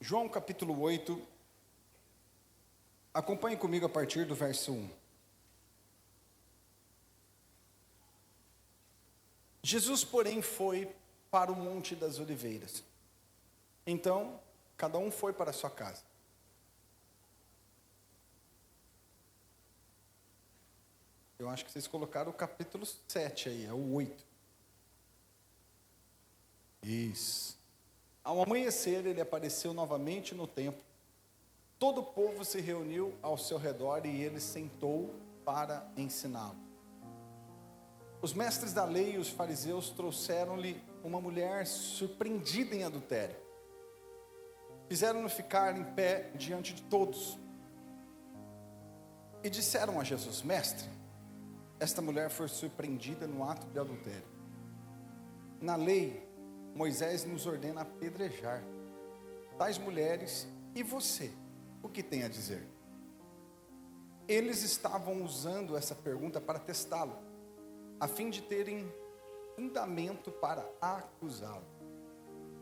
João capítulo 8, acompanhe comigo a partir do verso 1. Jesus, porém, foi para o Monte das Oliveiras. Então, cada um foi para a sua casa. Eu acho que vocês colocaram o capítulo 7 aí, é o 8. Isso. Ao amanhecer, ele apareceu novamente no templo. Todo o povo se reuniu ao seu redor e ele sentou para ensiná-lo. Os mestres da lei e os fariseus trouxeram-lhe uma mulher surpreendida em adultério. Fizeram-no ficar em pé diante de todos. E disseram a Jesus: Mestre, esta mulher foi surpreendida no ato de adultério. Na lei, Moisés nos ordena apedrejar tais mulheres, e você, o que tem a dizer? Eles estavam usando essa pergunta para testá-lo, a fim de terem fundamento para acusá-lo.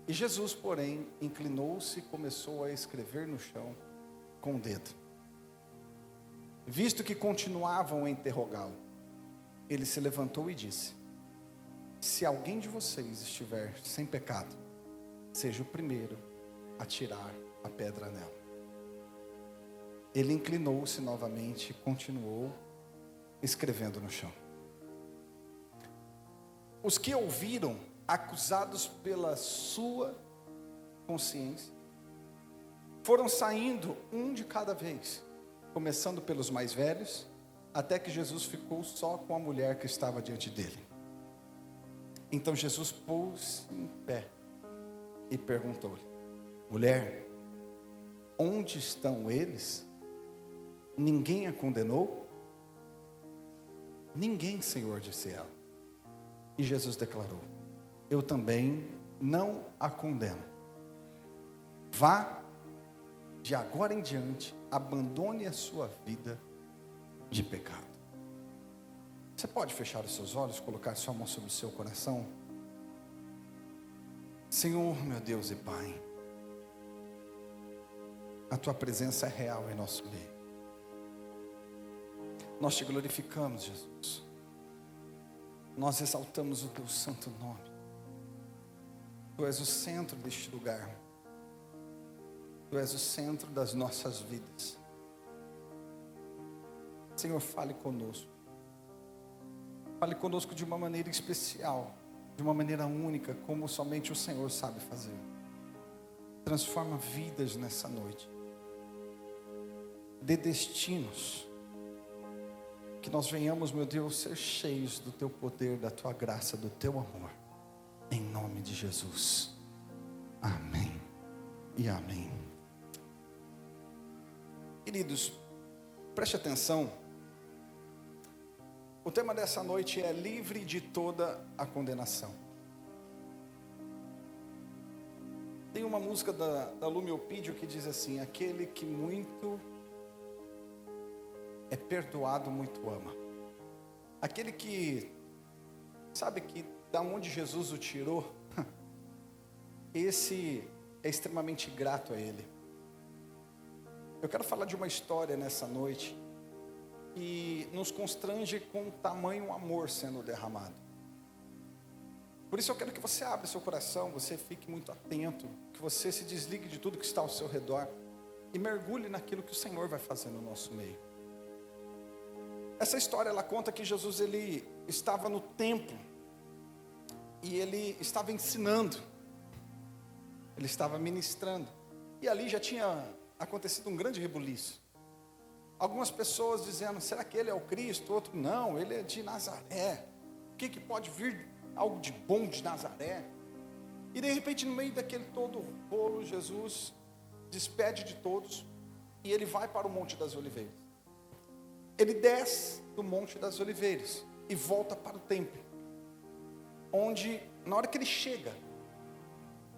E Jesus, porém, inclinou-se e começou a escrever no chão com o dedo. Visto que continuavam a interrogá-lo, ele se levantou e disse: Se alguém de vocês estiver sem pecado, seja o primeiro a tirar a pedra nela. Ele inclinou-se novamente e continuou escrevendo no chão. Os que ouviram, acusados pela sua consciência, foram saindo um de cada vez, começando pelos mais velhos, até que Jesus ficou só com a mulher que estava diante dele. Então Jesus pôs-se em pé e perguntou-lhe: Mulher, onde estão eles? Ninguém a condenou? Ninguém, Senhor, disse ela. E Jesus declarou: Eu também não a condeno. Vá, de agora em diante, abandone a sua vida de pecado. Você pode fechar os seus olhos, colocar sua mão sobre o seu coração? Senhor, meu Deus e Pai, a Tua presença é real em nosso meio. Nós Te glorificamos, Jesus. Nós exaltamos o Teu santo nome. Tu és o centro deste lugar. Tu és o centro das nossas vidas. Senhor, fale conosco. Fale conosco de uma maneira especial, de uma maneira única, como somente o Senhor sabe fazer. Transforma vidas nessa noite. Dê destinos. Que nós venhamos, meu Deus, ser cheios do Teu poder, da Tua graça, do Teu amor. Em nome de Jesus. Amém e amém. Queridos, preste atenção. O tema dessa noite é livre de toda a condenação. Tem uma música da Lumiopídio que diz assim: aquele que muito é perdoado, muito ama. Aquele que sabe que da onde Jesus o tirou, esse é extremamente grato a Ele. Eu quero falar de uma história nessa noite que nos constrange com tamanho amor sendo derramado. Por isso eu quero que você abra seu coração, você fique muito atento, que você se desligue de tudo que está ao seu redor e mergulhe naquilo que o Senhor vai fazer no nosso meio. Essa história, ela conta que Jesus, ele estava no templo e ele estava ensinando, ele estava ministrando, e ali já tinha acontecido um grande rebuliço. Algumas pessoas dizendo: será que ele é o Cristo? Outro: não, ele é de Nazaré. O que pode vir algo de bom de Nazaré? E de repente, no meio daquele todo rolo, Jesus despede de todos e ele vai para o Monte das Oliveiras. Ele desce do Monte das Oliveiras e volta para o templo, onde, na hora que ele chega,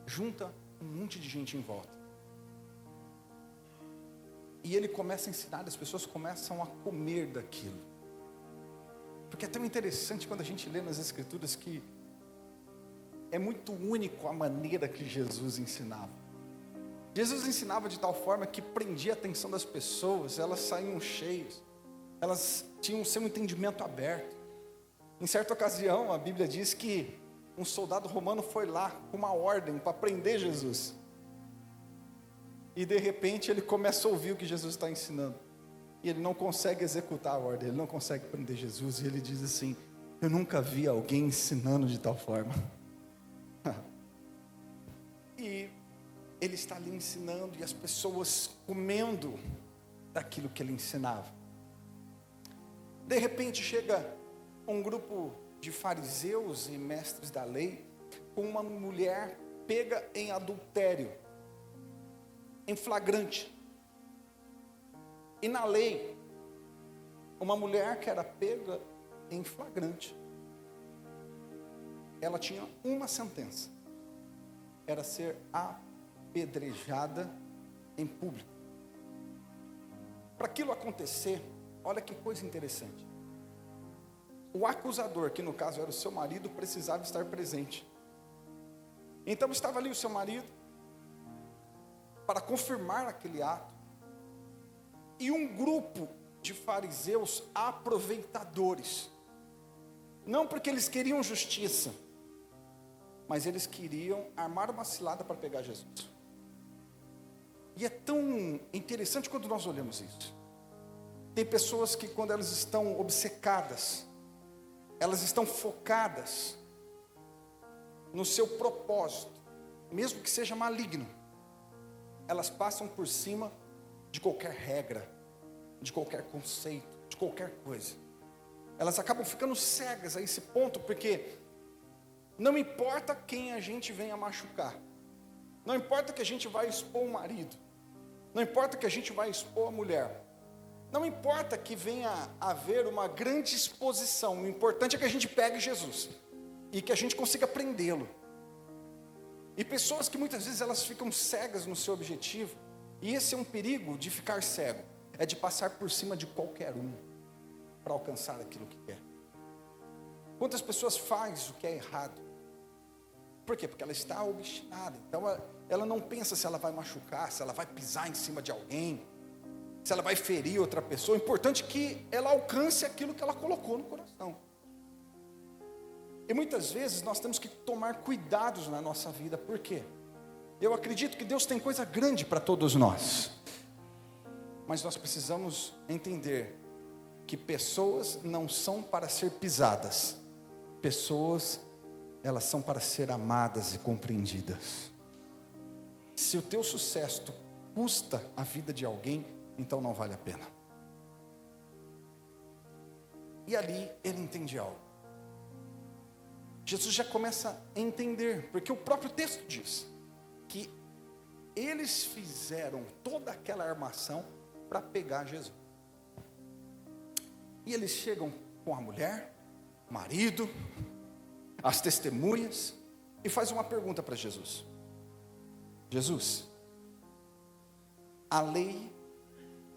junta um monte de gente em volta. E ele começa a ensinar, as pessoas começam a comer daquilo. Porque é tão interessante quando a gente lê nas Escrituras que é muito único a maneira que Jesus ensinava. Jesus ensinava de tal forma que prendia a atenção das pessoas, elas saíam cheias, elas tinham o seu entendimento aberto. Em certa ocasião, a Bíblia diz que um soldado romano foi lá com uma ordem para prender Jesus. E de repente ele começa a ouvir o que Jesus está ensinando. E ele não consegue executar a ordem, ele não consegue prender Jesus. E ele diz assim: eu nunca vi alguém ensinando de tal forma. E ele está ali ensinando e as pessoas comendo daquilo que ele ensinava. De repente chega um grupo de fariseus e mestres da lei com uma mulher pega em adultério, em flagrante. E na lei, uma mulher que era pega em flagrante, ela tinha uma sentença: era ser apedrejada em público. Para aquilo acontecer, olha que coisa interessante. O acusador, que no caso era o seu marido, precisava estar presente. Então estava ali o seu marido para confirmar aquele ato. E um grupo de fariseus aproveitadores. Não porque eles queriam justiça, mas eles queriam armar uma cilada para pegar Jesus. E é tão interessante quando nós olhamos isso. Tem pessoas que, quando elas estão obcecadas, elas estão focadas no seu propósito, mesmo que seja maligno, elas passam por cima de qualquer regra, de qualquer conceito, de qualquer coisa. Elas acabam ficando cegas a esse ponto, porque não importa quem a gente venha machucar, não importa que a gente vai expor o marido, não importa que a gente vai expor a mulher, não importa que venha haver uma grande exposição, o importante é que a gente pegue Jesus e que a gente consiga prendê-lo. E pessoas que muitas vezes elas ficam cegas no seu objetivo, e esse é um perigo de ficar cego, é de passar por cima de qualquer um para alcançar aquilo que quer. Quantas pessoas fazem o que é errado? Por quê? Porque ela está obstinada. Então ela não pensa se ela vai machucar, se ela vai pisar em cima de alguém, se ela vai ferir outra pessoa. O importante é que ela alcance aquilo que ela colocou no coração. E muitas vezes nós temos que tomar cuidados na nossa vida. Por quê? Eu acredito que Deus tem coisa grande para todos nós, mas nós precisamos entender que pessoas não são para ser pisadas. Pessoas, elas são para ser amadas e compreendidas. Se o teu sucesso custa a vida de alguém, então não vale a pena. E ali ele entende algo. Jesus já começa a entender, porque o próprio texto diz que eles fizeram toda aquela armação para pegar Jesus. E eles chegam com a mulher, o marido, as testemunhas, e faz uma pergunta para Jesus. Jesus, a lei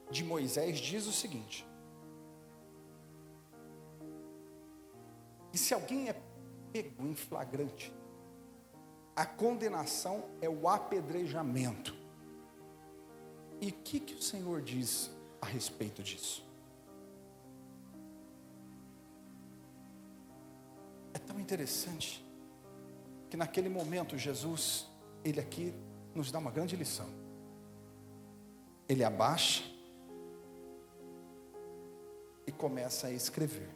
de Moisés diz o seguinte: e se alguém é pego em flagrante, a condenação é o apedrejamento. E o que o Senhor diz a respeito disso? É tão interessante que naquele momento Jesus, ele aqui nos dá uma grande lição. Ele abaixa e começa a escrever.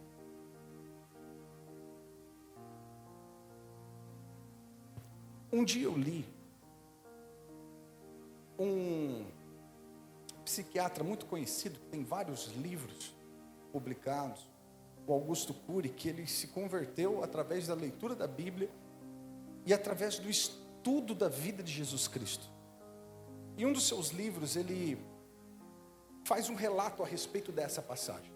Um dia eu li um psiquiatra muito conhecido, que tem vários livros publicados, o Augusto Cury, que ele se converteu através da leitura da Bíblia e através do estudo da vida de Jesus Cristo. Em um dos seus livros, ele faz um relato a respeito dessa passagem.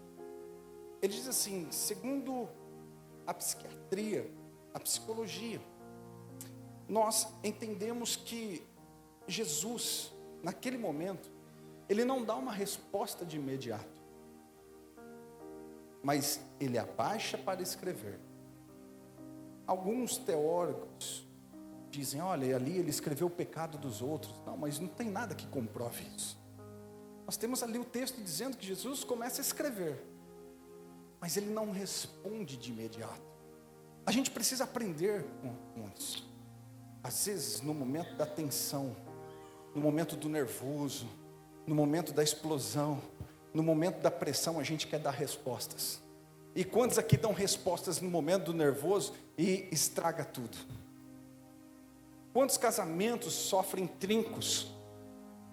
Ele diz assim: segundo a psiquiatria, a psicologia, nós entendemos que Jesus, naquele momento, ele não dá uma resposta de imediato, mas ele abaixa para escrever. Alguns teólogos dizem, olha, ali ele escreveu o pecado dos outros. Não, mas não tem nada que comprove isso. Nós temos ali o texto dizendo que Jesus começa a escrever, mas ele não responde de imediato. A gente precisa aprender com isso. Às vezes, no momento da tensão, no momento do nervoso, no momento da explosão, no momento da pressão, a gente quer dar respostas. E quantos aqui dão respostas no momento do nervoso e estraga tudo? Quantos casamentos sofrem trincos,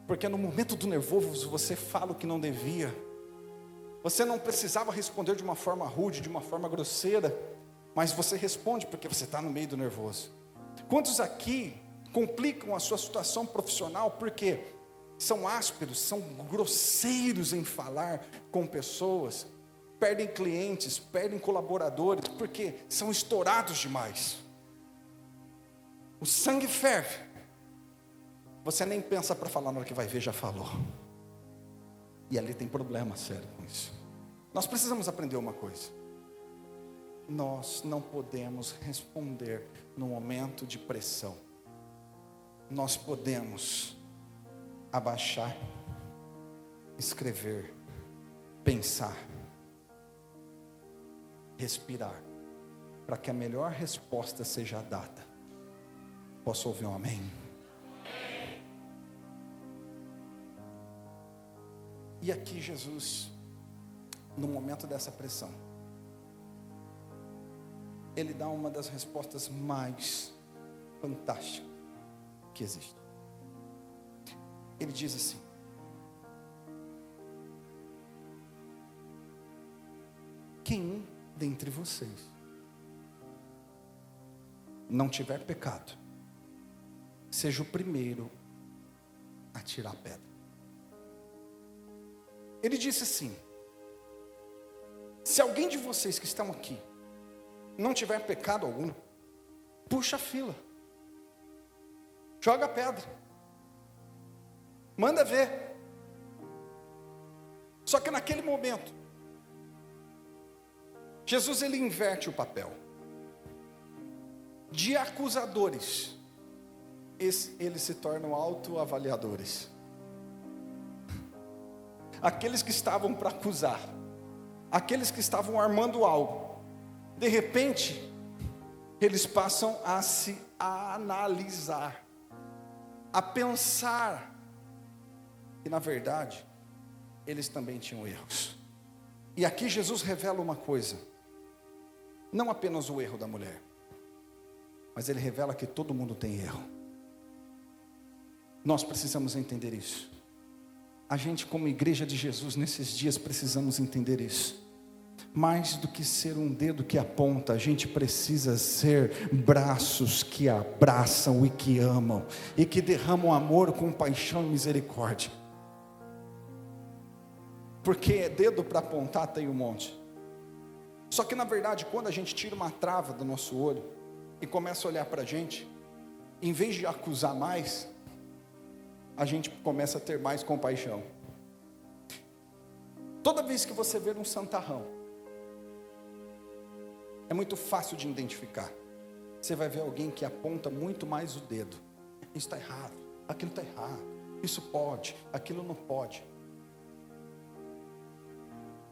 porque no momento do nervoso você fala o que não devia? Você não precisava responder de uma forma rude, de uma forma grosseira, mas você responde porque você está no meio do nervoso. Quantos aqui complicam a sua situação profissional porque são ásperos, são grosseiros em falar com pessoas, perdem clientes, perdem colaboradores, porque são estourados demais. O sangue ferve. Você nem pensa para falar, na hora que vai ver, já falou. E ali tem problema sério com isso. Nós precisamos aprender uma coisa. Nós não podemos responder no momento de pressão. Nós podemos abaixar, escrever, pensar, respirar, para que a melhor resposta seja dada. Posso ouvir um amém? E aqui Jesus, no momento dessa pressão, ele dá uma das respostas mais fantásticas que existe. Ele diz assim: quem dentre vocês não tiver pecado, seja o primeiro a tirar a pedra. Ele disse assim: se alguém de vocês que estão aqui não tiver pecado algum, puxa a fila, joga a pedra, manda ver. Só que naquele momento, Jesus ele inverte o papel. De acusadores, eles se tornam autoavaliadores. Aqueles que estavam para acusar, aqueles que estavam armando algo, de repente, eles passam a se analisar, a pensar que na verdade, eles também tinham erros. E aqui Jesus revela uma coisa, não apenas o erro da mulher, mas ele revela que todo mundo tem erro. Nós precisamos entender isso. A gente, como igreja de Jesus, nesses dias precisamos entender isso. Mais do que ser um dedo que aponta, a gente precisa ser braços que abraçam e que amam, e que derramam amor, compaixão e misericórdia. Porque dedo para apontar tem um monte. Só que na verdade, quando a gente tira uma trava do nosso olho e começa a olhar para a gente, em vez de acusar mais, a gente começa a ter mais compaixão. Toda vez que você vê um santarrão, é muito fácil de identificar. Você vai ver alguém que aponta muito mais o dedo. Isso está errado, aquilo está errado, isso pode, aquilo não pode.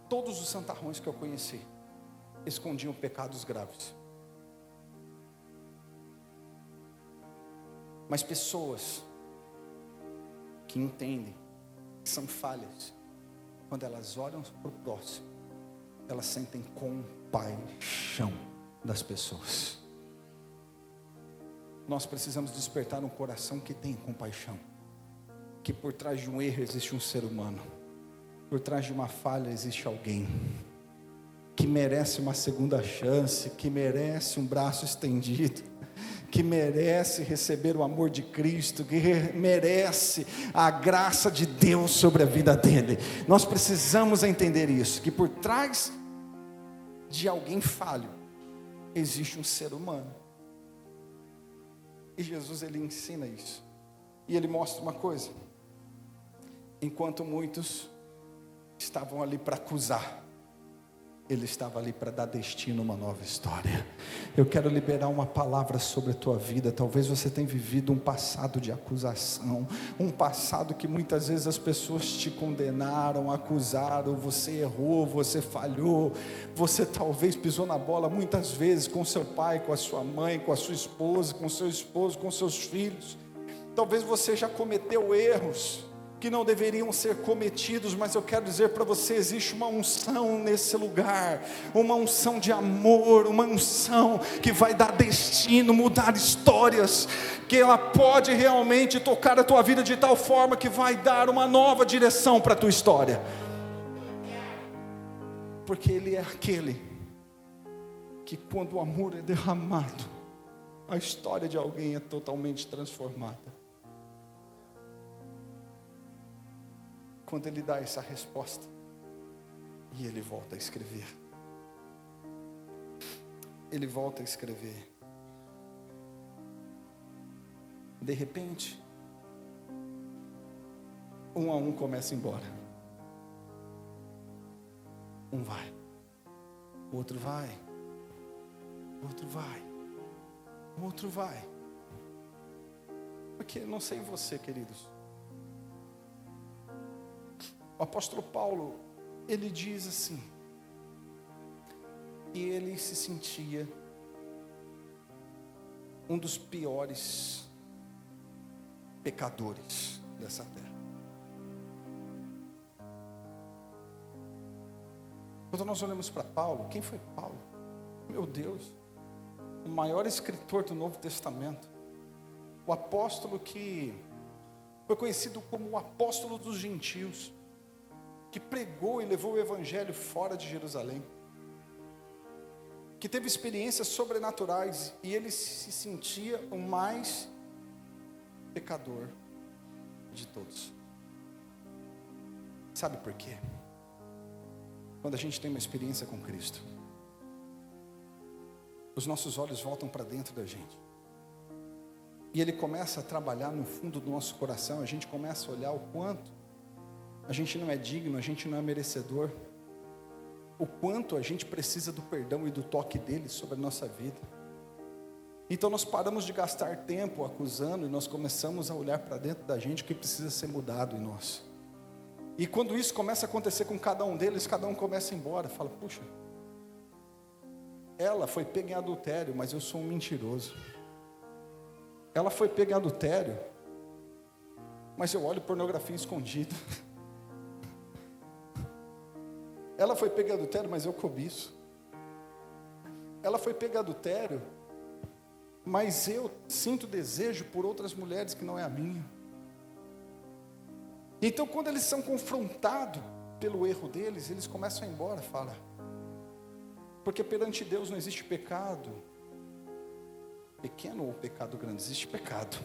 Todos os santarrões que eu conheci escondiam pecados graves. Mas pessoas que entendem que são falhas, quando elas olham para o próximo, elas sentem compaixão das pessoas. Nós precisamos despertar um coração que tem compaixão, que por trás de um erro existe um ser humano, por trás de uma falha existe alguém que merece uma segunda chance, que merece um braço estendido, que merece receber o amor de Cristo, que merece a graça de Deus sobre a vida dele. Nós precisamos entender isso, que por trás de alguém falho existe um ser humano. E Jesus ele ensina isso. E ele mostra uma coisa. Enquanto muitos estavam ali para acusar, Ele estava ali para dar destino a uma nova história. Eu quero liberar uma palavra sobre a tua vida. Talvez você tenha vivido um passado de acusação, um passado que muitas vezes as pessoas te condenaram, acusaram, você errou, você falhou, você talvez pisou na bola muitas vezes com seu pai, com a sua mãe, com a sua esposa, com seu esposo, com seus filhos. Talvez você já cometeu erros que não deveriam ser cometidos, mas eu quero dizer para você, existe uma unção nesse lugar, uma unção de amor, uma unção que vai dar destino, mudar histórias, que ela pode realmente tocar a tua vida de tal forma que vai dar uma nova direção para a tua história, porque Ele é aquele que quando o amor é derramado, a história de alguém é totalmente transformada. Quando Ele dá essa resposta, e Ele volta a escrever. Ele volta a escrever. De repente, um a um começa a ir embora. Um vai, o outro vai, o outro vai, o outro vai. Porque não sei você, queridos, o apóstolo Paulo, ele diz assim, que ele se sentia um dos piores pecadores dessa terra. Quando nós olhamos para Paulo, quem foi Paulo? Meu Deus, o maior escritor do Novo Testamento, o apóstolo que foi conhecido como o apóstolo dos gentios, que pregou e levou o evangelho fora de Jerusalém, que teve experiências sobrenaturais, e ele se sentia o mais pecador de todos. Sabe por quê? Quando a gente tem uma experiência com Cristo, os nossos olhos voltam para dentro da gente, e Ele começa a trabalhar no fundo do nosso coração. A gente começa a olhar o quanto a gente não é digno, a gente não é merecedor, o quanto a gente precisa do perdão e do toque dele sobre a nossa vida. Então nós paramos de gastar tempo acusando, e nós começamos a olhar para dentro da gente o que precisa ser mudado em nós. E quando isso começa a acontecer com cada um deles, cada um começa a ir embora, fala, puxa, ela foi pega em adultério, mas eu sou um mentiroso. Ela foi pega em adultério, mas eu olho pornografia escondida. Ela foi pega em adultério, mas eu cobiço. Ela foi pega em adultério, mas eu sinto desejo por outras mulheres que não é a minha. Então quando eles são confrontados pelo erro deles, eles começam a ir embora, fala. Porque perante Deus não existe pecado pequeno ou pecado grande, existe pecado.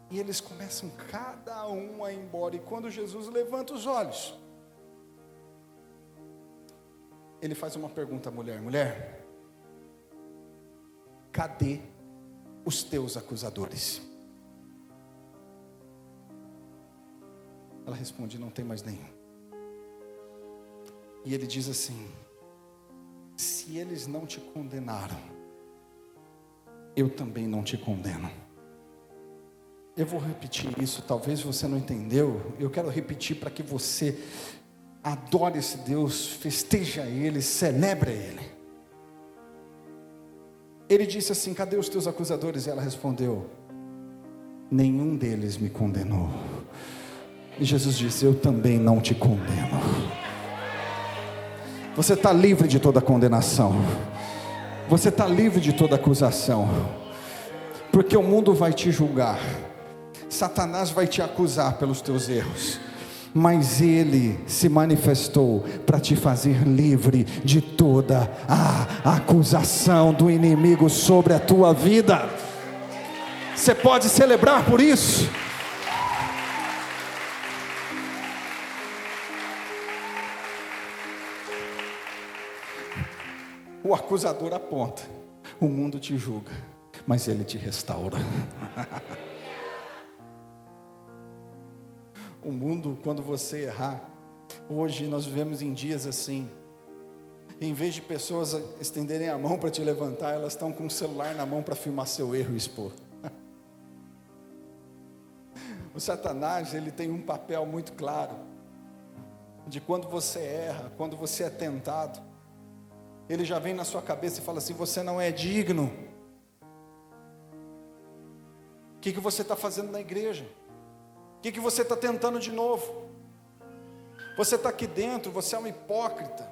E eles começam cada um a ir embora, e quando Jesus levanta os olhos, Ele faz uma pergunta à mulher, mulher, cadê os teus acusadores? Ela responde, não tem mais nenhum. E Ele diz assim, se eles não te condenaram, eu também não te condeno. Eu vou repetir isso, talvez você não entendeu, eu quero repetir para que você adore esse Deus, festeja Ele, celebra Ele. Ele disse assim, cadê os teus acusadores? E ela respondeu, nenhum deles me condenou. E Jesus disse, eu também não te condeno. Você está livre de toda condenação, você está livre de toda acusação, porque o mundo vai te julgar, Satanás vai te acusar pelos teus erros, mas Ele se manifestou para te fazer livre de toda a acusação do inimigo sobre a tua vida. Você pode celebrar por isso? O acusador aponta, o mundo te julga, mas Ele te restaura. O mundo, quando você errar, Hoje nós vivemos em dias assim. Em vez de pessoas estenderem a mão para te levantar, elas estão com o celular na mão para filmar seu erro e expor. O Satanás, ele tem um papel muito claro, de quando você erra, quando você é tentado, ele já vem na sua cabeça e fala assim: você não é digno. O que você está fazendo na igreja? O que você está tentando de novo? Você está aqui dentro, você é um hipócrita.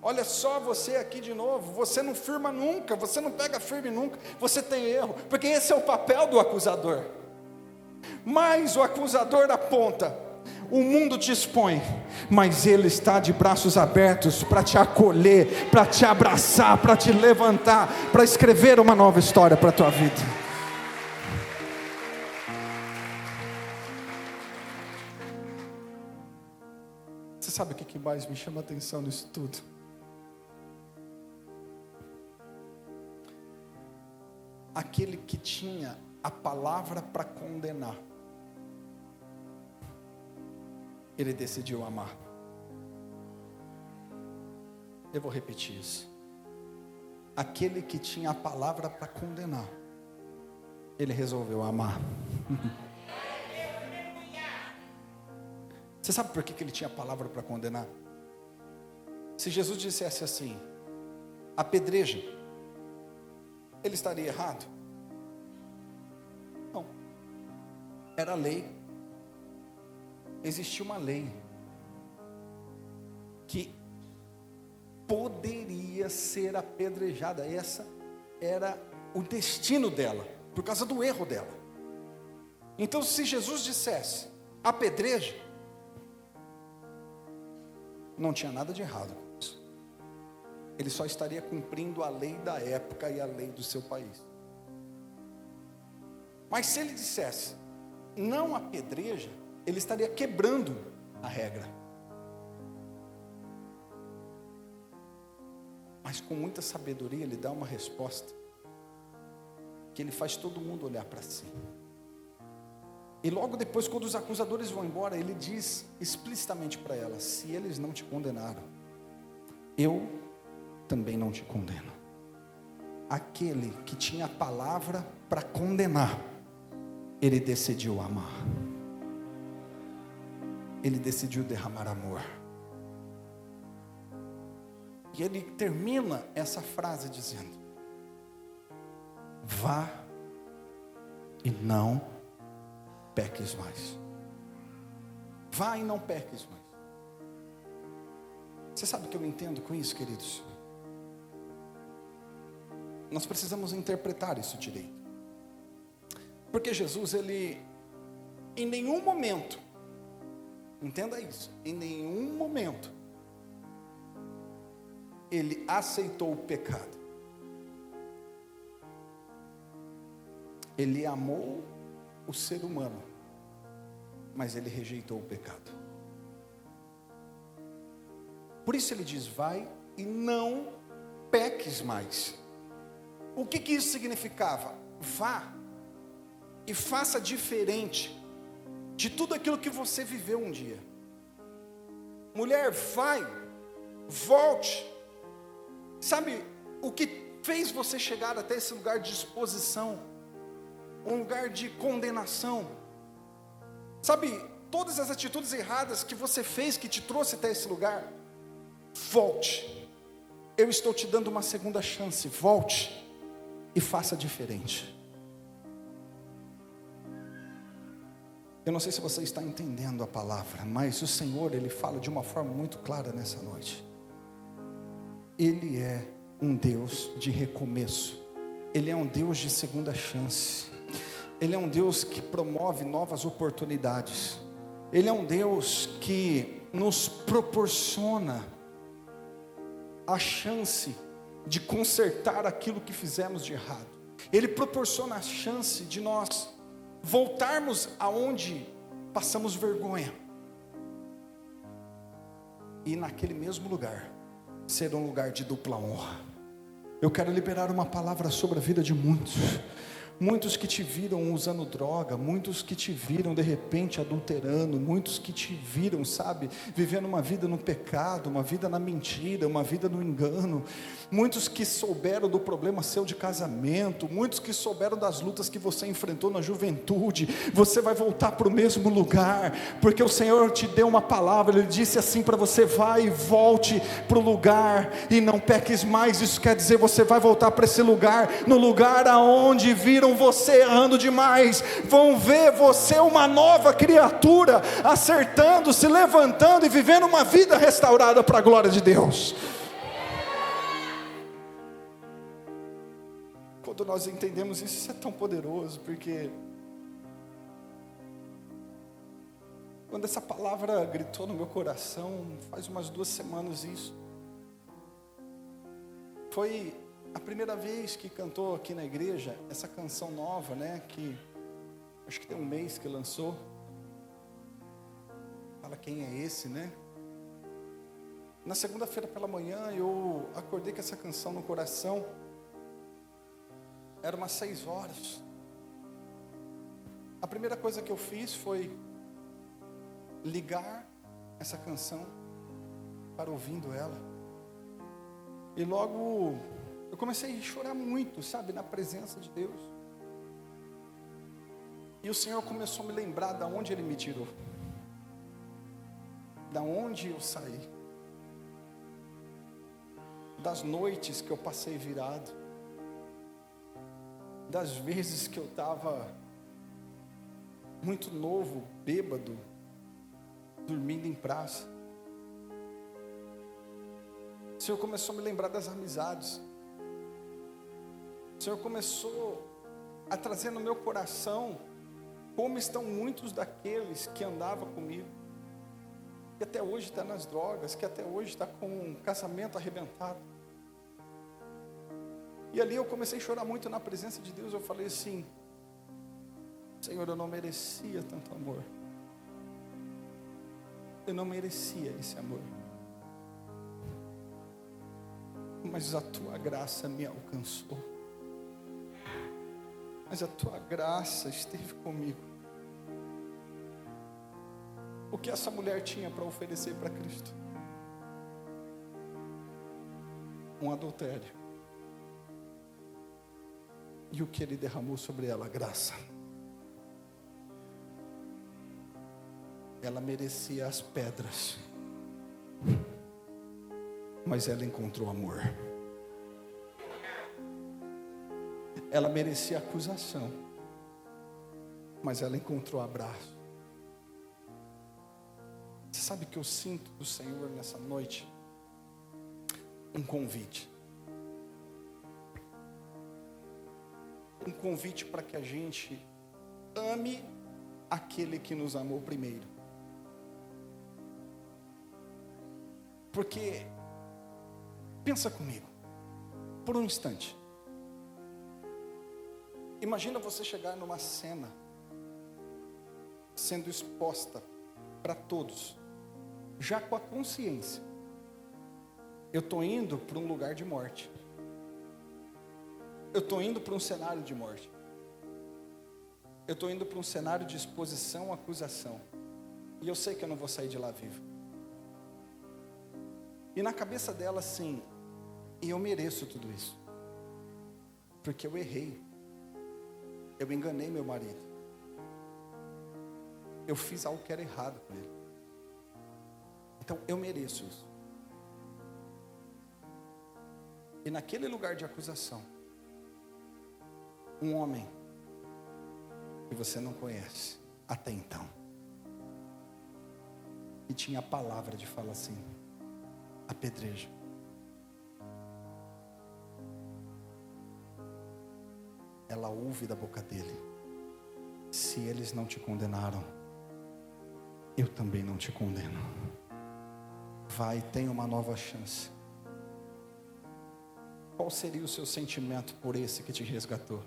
Olha só você aqui de novo, você não firma nunca, você não pega firme nunca, você tem erro, porque esse é o papel do acusador. Mas o acusador aponta, o mundo te expõe, mas ele está de braços abertos para te acolher, para te abraçar, para te levantar, para escrever uma nova história para a tua vida. Você sabe o que mais me chama a atenção nisso tudo? Aquele que tinha a palavra para condenar, ele decidiu amar. Eu vou repetir isso. Aquele que tinha a palavra para condenar, ele resolveu amar. Você sabe por que ele tinha a palavra para condenar? Se Jesus dissesse assim: apedreja, ele estaria errado? Não. Era lei. Existia uma lei que poderia ser apedrejada. Essa era o destino dela, por causa do erro dela. Então, se Jesus dissesse apedreja, não tinha nada de errado com isso. Ele só estaria cumprindo a lei da época e a lei do seu país. Mas se ele dissesse não apedreja, ele estaria quebrando a regra. Mas com muita sabedoria ele dá uma resposta que ele faz todo mundo olhar para si. E logo depois, quando os acusadores vão embora, ele diz explicitamente para ela: se eles não te condenaram, eu também não te condeno. Aquele que tinha a palavra para condenar, ele decidiu amar. Ele decidiu derramar amor. E ele termina essa frase dizendo: vá e não peques mais. Vá e não peques mais. Você sabe o que eu entendo com isso, queridos? Nós precisamos interpretar isso direito. Porque Jesus, ele, em nenhum momento, entenda isso, em nenhum momento, ele aceitou o pecado. Ele amou o ser humano, mas ele rejeitou o pecado. Por isso ele diz: vai e não peques mais. O que isso significava? Vá e faça diferente de tudo aquilo que você viveu um dia. Mulher, vai, volte. Sabe o que fez você chegar até esse lugar de exposição, um lugar de condenação? Sabe, todas as atitudes erradas que você fez, que te trouxe até esse lugar? Volte. Eu estou te dando uma segunda chance. Volte e faça diferente. Eu não sei se você está entendendo a palavra, mas o Senhor, Ele fala de uma forma muito clara nessa noite. Ele é um Deus de recomeço. Ele é um Deus de segunda chance. Ele é um Deus que promove novas oportunidades. Ele é um Deus que nos proporciona a chance de consertar aquilo que fizemos de errado. Ele proporciona a chance de nós voltarmos aonde passamos vergonha, e naquele mesmo lugar ser um lugar de dupla honra. Eu quero liberar uma palavra sobre a vida de muitos, muitos que te viram usando droga, muitos que te viram de repente adulterando, muitos que te viram, sabe, vivendo uma vida no pecado, uma vida na mentira, uma vida no engano, muitos que souberam do problema seu de casamento, muitos que souberam das lutas que você enfrentou na juventude. Você vai voltar para o mesmo lugar, porque o Senhor te deu uma palavra, Ele disse assim para você: vai e volte para o lugar, e não peques mais. Isso quer dizer, você vai voltar para esse lugar, no lugar aonde viram você errando demais, vão ver você uma nova criatura, acertando, se levantando e vivendo uma vida restaurada para a glória de Deus. Quando nós entendemos isso, isso é tão poderoso, porque quando essa palavra gritou no meu coração, faz umas 2 semanas isso, foi a primeira vez que cantou aqui na igreja, essa canção nova, né, que acho que tem um mês que lançou, fala quem é esse, né? Na segunda-feira pela manhã, eu acordei com essa canção no coração, era umas 6 horas, a primeira coisa que eu fiz foi ligar essa canção para ouvindo ela, e logo eu comecei a chorar muito, sabe, na presença de Deus, e o Senhor começou a me lembrar da onde Ele me tirou, da onde eu saí, das noites que eu passei virado, das vezes que eu estava muito novo, bêbado, dormindo em praça. O Senhor começou a me lembrar das amizades. O Senhor começou a trazer no meu coração como estão muitos daqueles que andavam comigo, que até hoje está nas drogas, que até hoje está com um casamento arrebentado. E ali eu comecei a chorar muito na presença de Deus. Eu falei assim: Senhor, eu não merecia tanto amor, eu não merecia esse amor, mas a Tua graça me alcançou, mas a Tua graça esteve comigo. O que essa mulher tinha para oferecer para Cristo? Um adultério. E o que Ele derramou sobre ela? Graça. Ela merecia as pedras, mas ela encontrou amor. Ela merecia acusação, mas ela encontrou abraço. Você sabe o que eu sinto do Senhor nessa noite? Um convite. Um convite para que a gente ame aquele que nos amou primeiro. Porque, pensa comigo, por um instante. Imagina você chegar numa cena, sendo exposta para todos, já com a consciência: eu estou indo para um lugar de morte. Eu estou indo para um cenário de morte. Eu estou indo para um cenário de exposição, acusação. E eu sei que eu não vou sair de lá vivo. E na cabeça dela assim: e eu mereço tudo isso, porque eu errei, eu enganei meu marido, eu fiz algo que era errado com ele, então eu mereço isso. E naquele lugar de acusação, um homem que você não conhece até então, e tinha a palavra de falar assim: apedreja. Ela ouve da boca dele: se eles não te condenaram, eu também não te condeno. Vai, tenha uma nova chance. Qual seria o seu sentimento por esse que te resgatou?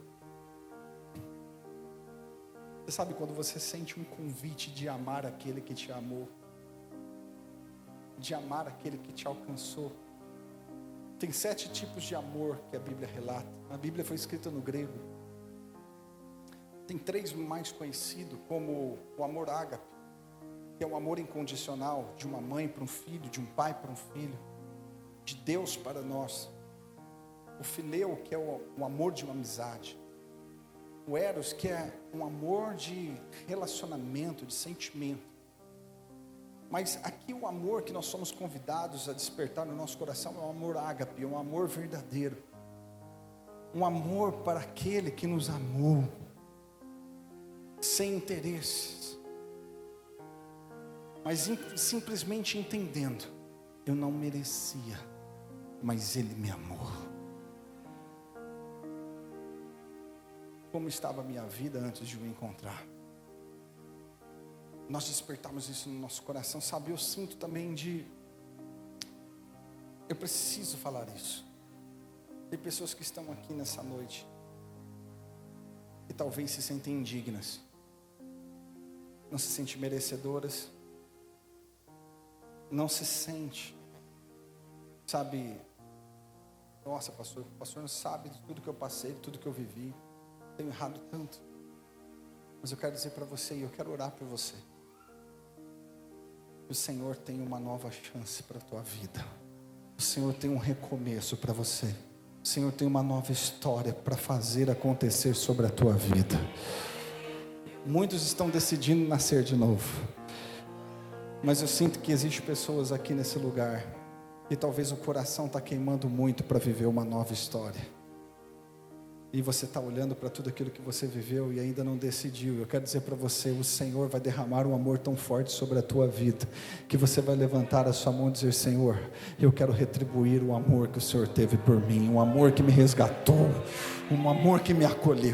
Você sabe quando você sente um convite de amar aquele que te amou, de amar aquele que te alcançou? Tem 7 tipos de amor que a Bíblia relata. A Bíblia foi escrita no grego. Tem 3 mais conhecidos, como o amor ágape, que é o amor incondicional de uma mãe para um filho, de um pai para um filho, de Deus para nós. O filéu, que é o amor de uma amizade. O eros, que é um amor de relacionamento, de sentimento. Mas aqui o amor que nós somos convidados a despertar no nosso coração é o amor ágape, é um amor verdadeiro. Um amor para aquele que nos amou, sem interesses, mas simplesmente entendendo, eu não merecia, mas Ele me amou. Como estava a minha vida antes de o encontrar? Nós despertamos isso no nosso coração, sabe? Eu sinto também eu preciso falar isso. Tem pessoas que estão aqui nessa noite, que talvez se sentem indignas, não se sentem merecedoras, não se sente, sabe, nossa pastor, o pastor não sabe de tudo que eu passei, de tudo que eu vivi, tenho errado tanto, mas eu quero dizer para você, e eu quero orar por você, que o Senhor tem uma nova chance para a tua vida, o Senhor tem um recomeço para você, o Senhor tem uma nova história para fazer acontecer sobre a tua vida. Muitos estão decidindo nascer de novo, mas eu sinto que existem pessoas aqui nesse lugar e talvez o coração está queimando muito para viver uma nova história. E você está olhando para tudo aquilo que você viveu e ainda não decidiu. Eu quero dizer para você, o Senhor vai derramar um amor tão forte sobre a tua vida, que você vai levantar a sua mão e dizer, Senhor, eu quero retribuir o amor que o Senhor teve por mim, um amor que me resgatou, um amor que me acolheu.